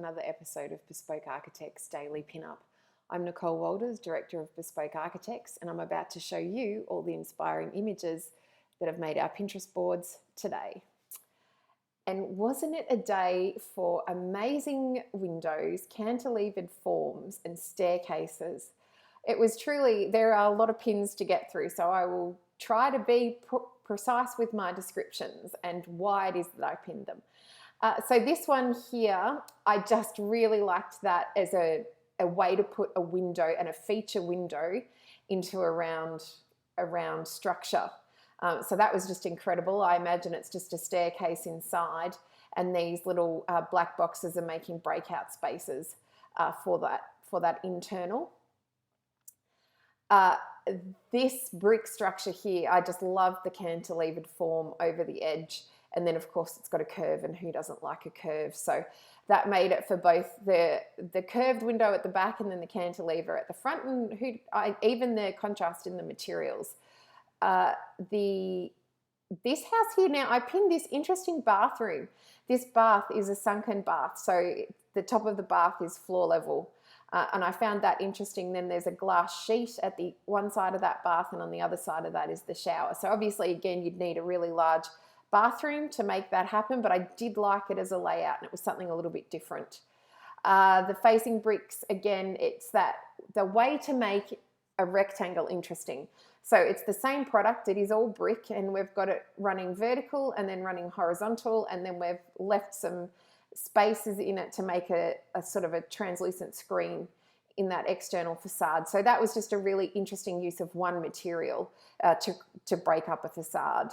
another episode of Bespoke Architects Daily Pinup. I'm Nicole Walters, Director of Bespoke Architects, and I'm about to show you all the inspiring images that have made our Pinterest boards today. And wasn't it a day for amazing windows, cantilevered forms and staircases? It was truly, there are a lot of pins to get through, so I will try to be precise with my descriptions and why it is that I pinned them. So this one here, I just really liked that as a way to put a window and a feature window into a round structure. So that was just incredible. I imagine it's just a staircase inside, and these little black boxes are making breakout spaces for that internal. This brick structure here, I just love the cantilevered form over the edge. And then of course it's got a curve, and who doesn't like a curve? So that made it for both the curved window at the back and then the cantilever at the front, and even the contrast in the materials. This house here now, I pinned this interesting bathroom. This bath is a sunken bath, so the top of the bath is floor level. And I found that interesting. Then there's a glass sheet at the one side of that bath, and on the other side of that is the shower. So obviously, again, you'd need a really large bathroom to make that happen, but I did like it as a layout, and it was something a little bit different. The facing bricks, again, it's the way to make a rectangle interesting. So it's the same product, it is all brick, and we've got it running vertical and then running horizontal, and then we've left some spaces in it to make a sort of a translucent screen in that external facade. So that was just a really interesting use of one material to break up a facade.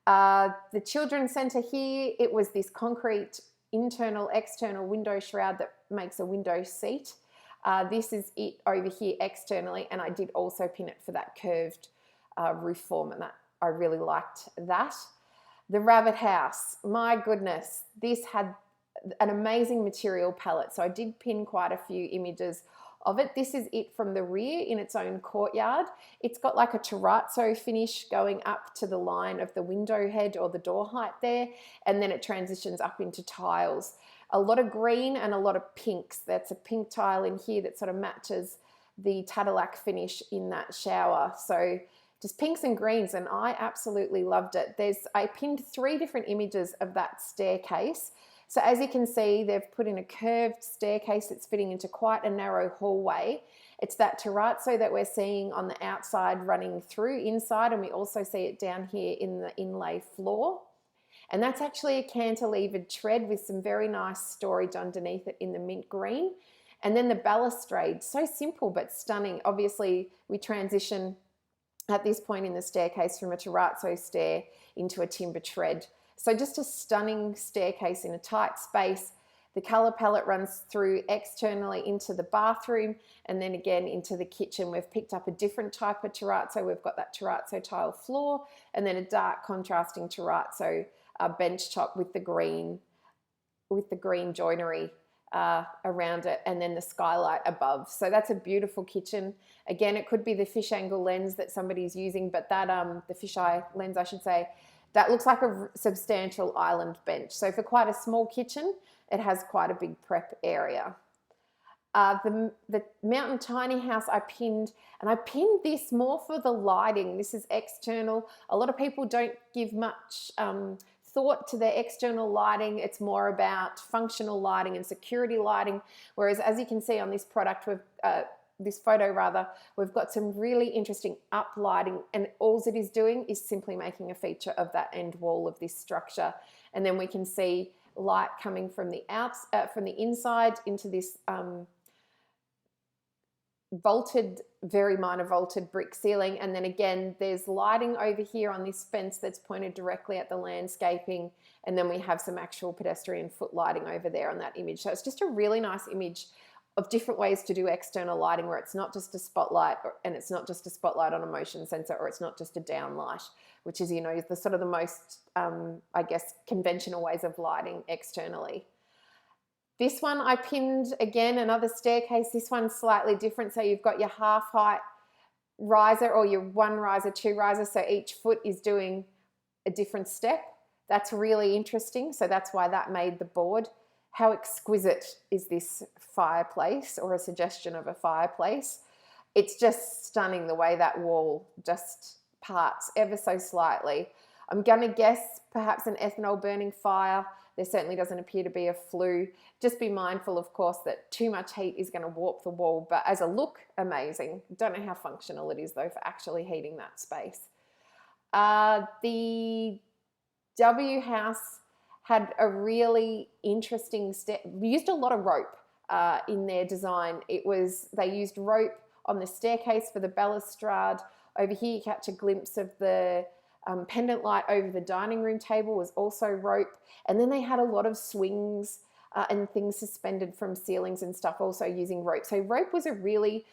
The children's centre here, it was this concrete internal, external window shroud that makes a window seat. This is it over here externally, and I did also pin it for that curved roof form, and that I really liked that. The rabbit house, my goodness, this had an amazing material palette. So I did pin quite a few images of it. This is it from the rear in its own courtyard. It's got like a terrazzo finish going up to the line of the window head or the door height there, and then it transitions up into tiles. A lot of green and a lot of pinks. That's a pink tile in here that sort of matches the Tadillac finish in that shower. So just pinks and greens, and I absolutely loved it. I pinned 3 different images of that staircase. So as you can see, they've put in a curved staircase that's fitting into quite a narrow hallway. It's that terrazzo that we're seeing on the outside running through inside, and we also see it down here in the inlay floor. And that's actually a cantilevered tread with some very nice storage underneath it in the mint green. And then the balustrade, so simple but stunning. Obviously, we transition at this point in the staircase from a terrazzo stair into a timber tread. So just a stunning staircase in a tight space. The colour palette runs through externally into the bathroom and then again into the kitchen. We've picked up a different type of terrazzo. We've got that terrazzo tile floor and then a dark contrasting terrazzo bench top with the green joinery around it, and then the skylight above. So that's a beautiful kitchen. Again, it could be the fish angle lens that somebody's using, but that the fisheye lens, I should say, that looks like a substantial island bench. So for quite a small kitchen, it has quite a big prep area. The mountain tiny house I pinned, and I pinned this more for the lighting. This is external. A lot of people don't give much thought to their external lighting. It's more about functional lighting and security lighting. Whereas as you can see on this product, this photo rather, we've got some really interesting up lighting, and all it is doing is simply making a feature of that end wall of this structure. And then we can see light coming from the inside into this very minor vaulted brick ceiling. And then again, there's lighting over here on this fence that's pointed directly at the landscaping. And then we have some actual pedestrian foot lighting over there on that image. So it's just a really nice image of different ways to do external lighting, where it's not just a spotlight, and it's not just a spotlight on a motion sensor, or it's not just a down light, which is, the sort of the most, I guess, conventional ways of lighting externally. This one I pinned, again, another staircase. This one's slightly different. So you've got your half height riser, or your 1 riser, 2 riser. So each foot is doing a different step. That's really interesting. So that's why that made the board. how exquisite is this fireplace, or a suggestion of a fireplace. It's just stunning the way that wall just parts ever so slightly. I'm going to guess perhaps an ethanol burning fire. There certainly doesn't appear to be a flue. Just be mindful, of course, that too much heat is going to warp the wall, but as a look, amazing. Don't know how functional it is, though, for actually heating that space. The W house had a really interesting step. We used a lot of rope in their design. They used rope on the staircase for the balustrade. Over here, you catch a glimpse of the pendant light over the dining room table was also rope. And then they had a lot of swings and things suspended from ceilings and stuff, also using rope. So rope was a really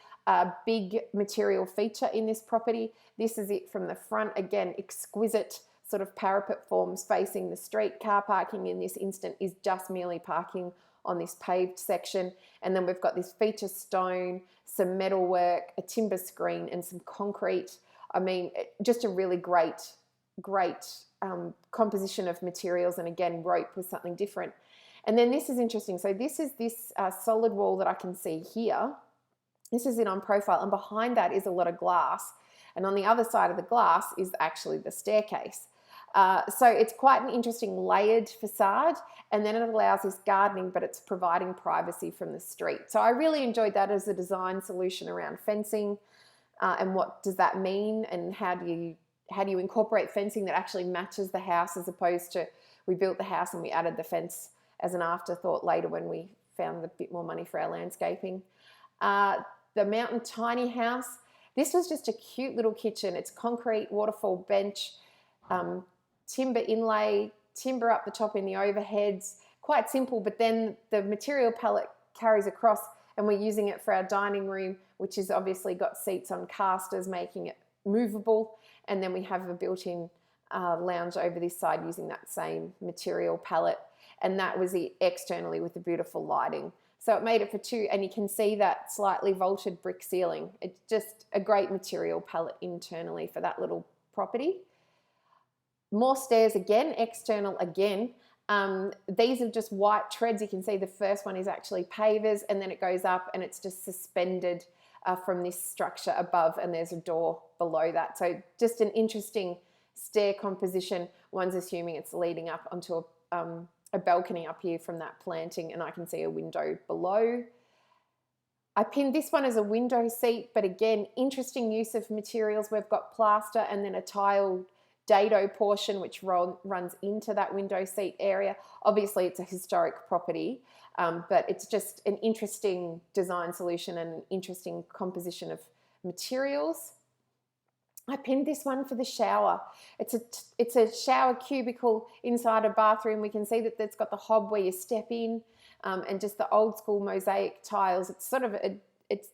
big material feature in this property. This is it from the front. Again, exquisite sort of parapet forms facing the street. Car parking in this instant is just merely parking on this paved section. And then we've got this feature stone, some metalwork, a timber screen, and some concrete. I mean, just a really great composition of materials. And again, rope was something different. And then this is interesting. So this is this solid wall that I can see here. This is it on profile, and behind that is a lot of glass. And on the other side of the glass is actually the staircase. So it's quite an interesting layered facade, and then it allows this gardening, but it's providing privacy from the street. So I really enjoyed that as a design solution around fencing, and what does that mean, and how do you incorporate fencing that actually matches the house, as opposed to we built the house and we added the fence as an afterthought later when we found a bit more money for our landscaping. The Mountain Tiny House, this was just a cute little kitchen. It's concrete waterfall bench, timber inlay, timber up the top in the overheads, quite simple, but then the material palette carries across, and we're using it for our dining room, which has obviously got seats on casters, making it movable. And then we have a built-in lounge over this side using that same material palette. And that was it externally with the beautiful lighting. So it made it for two, and you can see that slightly vaulted brick ceiling. It's just a great material palette internally for that little property. More stairs again, external again. These are just white treads. You can see the first one is actually pavers, and then it goes up and it's just suspended from this structure above, and there's a door below that. So just an interesting stair composition. One's assuming it's leading up onto a balcony up here from that planting, and I can see a window below. I pinned this one as a window seat, but again, interesting use of materials. We've got plaster and then a tiled dado portion which runs into that window seat area. Obviously, it's a historic property, but it's just an interesting design solution and an interesting composition of materials. I pinned this one for the shower. It's a shower cubicle inside a bathroom. We can see that it's got the hob where you step in, and just the old school mosaic tiles. It's sort of it's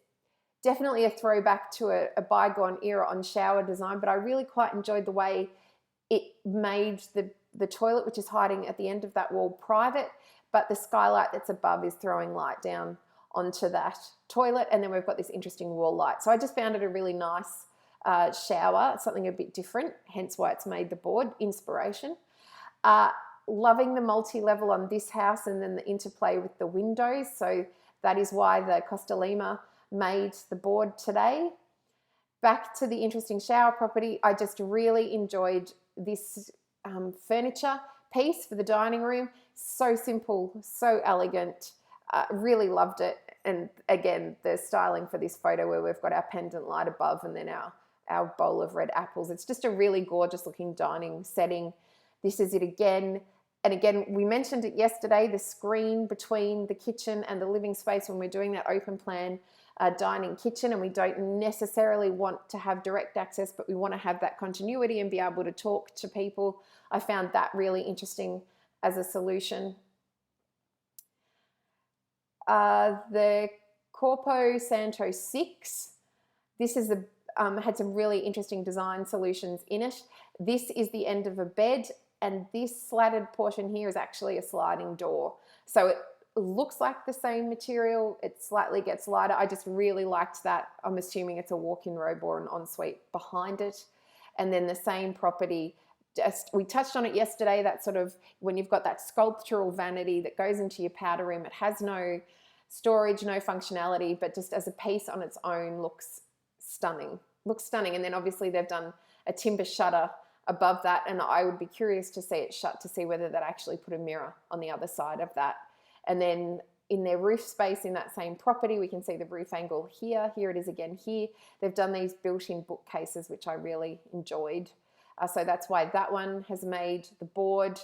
definitely a throwback to a bygone era on shower design, but I really quite enjoyed the way it made the toilet, which is hiding at the end of that wall, private, but the skylight that's above is throwing light down onto that toilet. And then we've got this interesting wall light. So I just found it a really nice shower, something a bit different, hence why it's made the board inspiration. Loving the multi-level on this house, and then the interplay with the windows. So that is why the Costa Lima made the board today. Back to the interesting shower property, I just really enjoyed this furniture piece for the dining room. So simple, so elegant, really loved it. And again, the styling for this photo where we've got our pendant light above and then our bowl of red apples. It's just a really gorgeous looking dining setting. This is it again. And again, we mentioned it yesterday, the screen between the kitchen and the living space when we're doing that open plan dining kitchen, and we don't necessarily want to have direct access, but we want to have that continuity and be able to talk to people. I found that really interesting as a solution. The Corpo Santo 6, this is had some really interesting design solutions in it. This is the end of a bed, and this slatted portion here is actually a sliding door. So it looks like the same material, it slightly gets lighter. I just really liked that. I'm assuming it's a walk-in robe or an ensuite behind it. And then the same property just, we touched on it yesterday, that sort of, when you've got that sculptural vanity that goes into your powder room, it has no storage, no functionality, but just as a piece on its own looks stunning. And then obviously they've done a timber shutter above that, and I would be curious to see it shut to see whether that actually put a mirror on the other side of that. And then in their roof space in that same property, we can see the roof angle here. Here it is again here. They've done these built-in bookcases, which I really enjoyed. So that's why that one has made the board.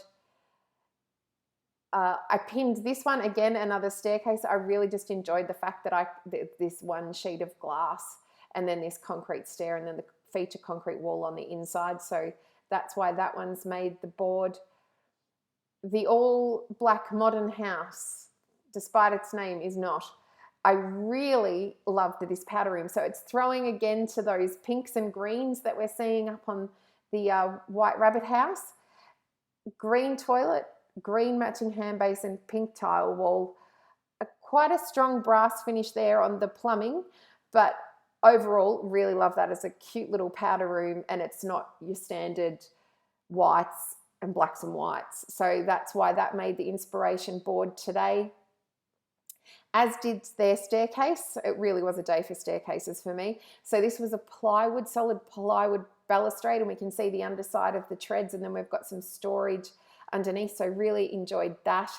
I pinned this one, again, another staircase. I really just enjoyed the fact that this one sheet of glass and then this concrete stair and then the feature concrete wall on the inside. So that's why that one's made the board. The all black modern house, despite its name, is not. I really loved this powder room. So it's throwing again to those pinks and greens that we're seeing up on the White Rabbit house. Green toilet, green matching hand basin, pink tile wall. Quite a strong brass finish there on the plumbing, but overall really love that as a cute little powder room, and it's not your standard whites and blacks and whites. So that's why that made the inspiration board today. As did their staircase. It really was a day for staircases for me. So this was a plywood, solid plywood balustrade, and we can see the underside of the treads, and then we've got some storage underneath. So really enjoyed that.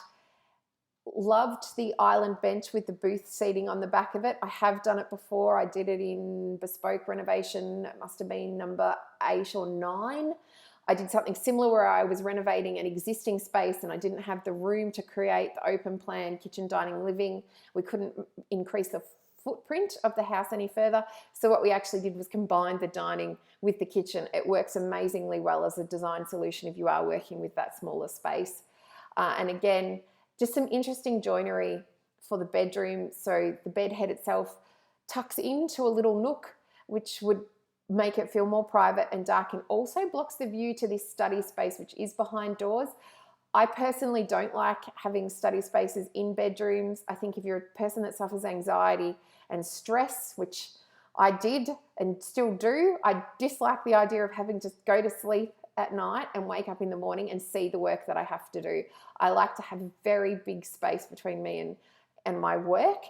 Loved the island bench with the booth seating on the back of it. I have done it before. I did it in Bespoke renovation. It must have been number 8 or 9. I did something similar where I was renovating an existing space and I didn't have the room to create the open plan kitchen, dining, living. We couldn't increase the footprint of the house any further. So what we actually did was combine the dining with the kitchen. It works amazingly well as a design solution if you are working with that smaller space. And again, just some interesting joinery for the bedroom. So the bed head itself tucks into a little nook, which would make it feel more private and dark, and also blocks the view to this study space, which is behind doors. I personally don't like having study spaces in bedrooms. I think if you're a person that suffers anxiety and stress, which I did and still do, I dislike the idea of having to go to sleep at night and wake up in the morning and see the work that I have to do. I like to have a very big space between me and my work.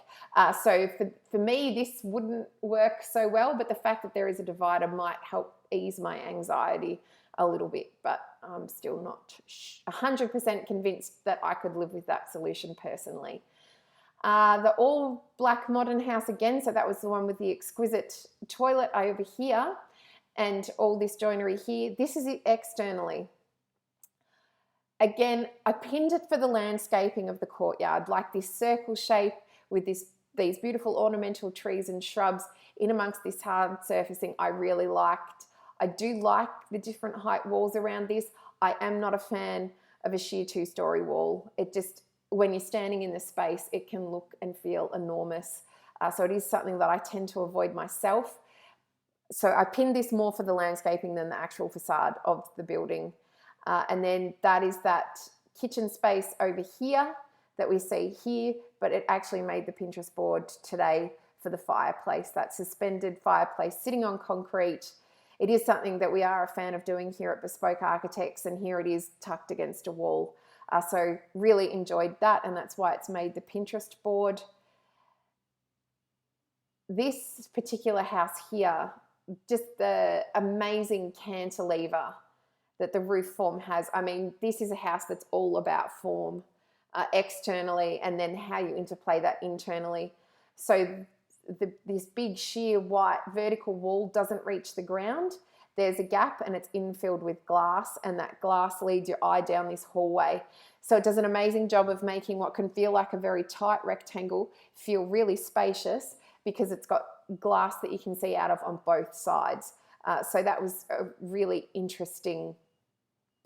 So for me, this wouldn't work so well, but the fact that there is a divider might help ease my anxiety a little bit, but I'm still not 100% convinced that I could live with that solution personally. The all black modern house again, so that was the one with the exquisite toilet over here and all this joinery here. This is it externally. Again, I pinned it for the landscaping of the courtyard, like this circle shape with these beautiful ornamental trees and shrubs in amongst this hard surfacing. I really liked. I do like the different height walls around this. I am not a fan of a sheer 2-story wall. It just, when you're standing in the space, it can look and feel enormous. So it is something that I tend to avoid myself. So I pinned this more for the landscaping than the actual facade of the building. And then that is that kitchen space over here that we see here, but it actually made the Pinterest board today for the fireplace, that suspended fireplace sitting on concrete. It is something that we are a fan of doing here at Bespoke Architects, and here it is tucked against a wall. So really enjoyed that, and that's why it's made the Pinterest board. This particular house here, just the amazing cantilever that the roof form has. I mean, this is a house that's all about form externally, and then how you interplay that internally. So this big sheer white vertical wall doesn't reach the ground. There's a gap and it's infilled with glass, and that glass leads your eye down this hallway. So it does an amazing job of making what can feel like a very tight rectangle feel really spacious, because it's got glass that you can see out of on both sides. So that was a really interesting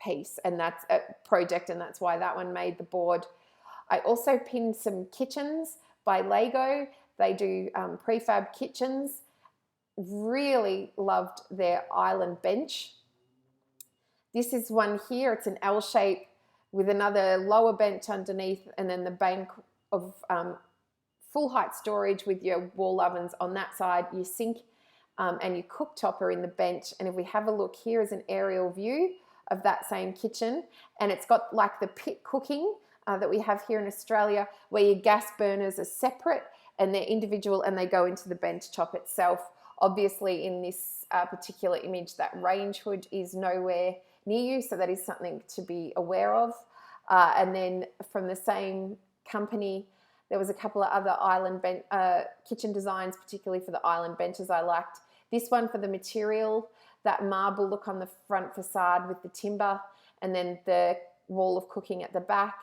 piece, and that's a project, and that's why that one made the board. I also pinned some kitchens by Lego. They do prefab kitchens. Really loved their island bench. This is one here. It's an L shape with another lower bench underneath, and then the bank of full height storage with your wall ovens on that side, your sink and your cooktop are in the bench. And if we have a look, here is an aerial view of that same kitchen, and it's got like the pit cooking that we have here in Australia, where your gas burners are separate and they're individual and they go into the bench top itself. Obviously in this particular image, that range hood is nowhere near you, so that is something to be aware of. And then from the same company, there was a couple of other island kitchen designs, particularly for the island benches I liked. This one for the material, that marble look on the front facade with the timber, and then the wall of cooking at the back.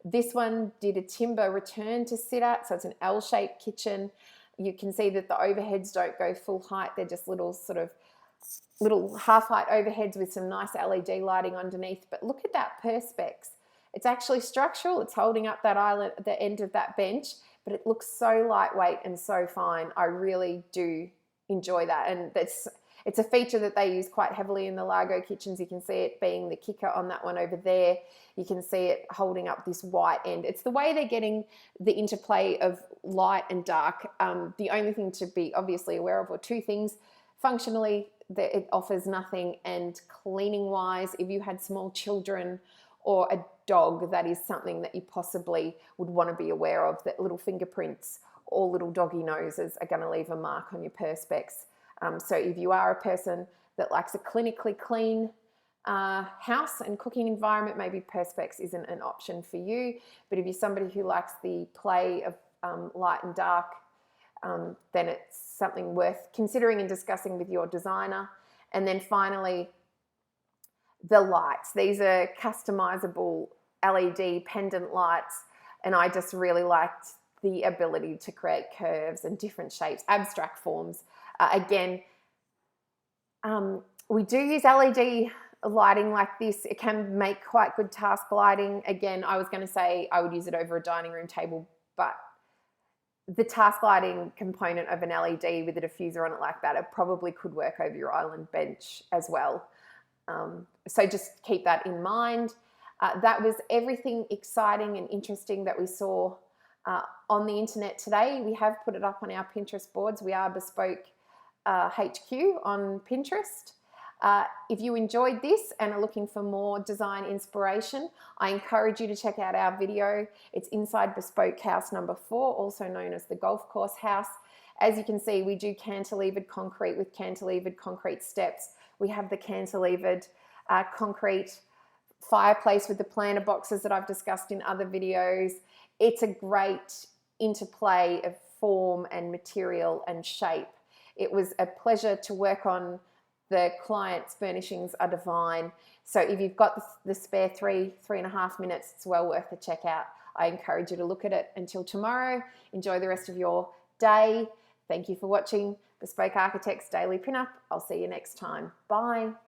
This one did a timber return to sit at, so it's an L-shaped kitchen. You can see that the overheads don't go full height. They're just little half-height overheads with some nice LED lighting underneath. But look at that perspex. It's actually structural. It's holding up that island at the end of that bench, but it looks so lightweight and so fine. I really do enjoy that. And it's a feature that they use quite heavily in the Largo kitchens. You can see it being the kicker on that one over there. You can see it holding up this white end. It's the way they're getting the interplay of light and dark. The only thing to be obviously aware of, or two things: functionally, that it offers nothing, and cleaning wise, if you had small children or a dog, that is something that you possibly would want to be aware of, that little fingerprints or little doggy noses are going to leave a mark on your perspex. So if you are a person that likes a clinically clean house and cooking environment, maybe perspex isn't an option for you. But if you're somebody who likes the play of light and dark, then it's something worth considering and discussing with your designer. And then finally, the lights. These are customizable LED pendant lights, and I just really liked the ability to create curves and different shapes, abstract forms. Again, we do use LED lighting like this. It can make quite good task lighting. Again, I was going to say I would use it over a dining room table, but the task lighting component of an LED with a diffuser on it like that, it probably could work over your island bench as well. So just keep that in mind. That was everything exciting and interesting that we saw on the internet today. We have put it up on our Pinterest boards. We are Bespoke HQ on Pinterest. If you enjoyed this and are looking for more design inspiration, I encourage you to check out our video. It's inside Bespoke House number 4, also known as the Golf Course House. As you can see, we do cantilevered concrete with cantilevered concrete steps. We have the cantilevered concrete fireplace with the planter boxes that I've discussed in other videos. It's a great interplay of form and material and shape. It was a pleasure to work on. The client's furnishings are divine. So if you've got the spare 3.5 minutes, it's well worth a check out. I encourage you to look at it. Until tomorrow, enjoy the rest of your day. Thank you for watching Bespoke Architects Daily Pinup. I'll see you next time. Bye.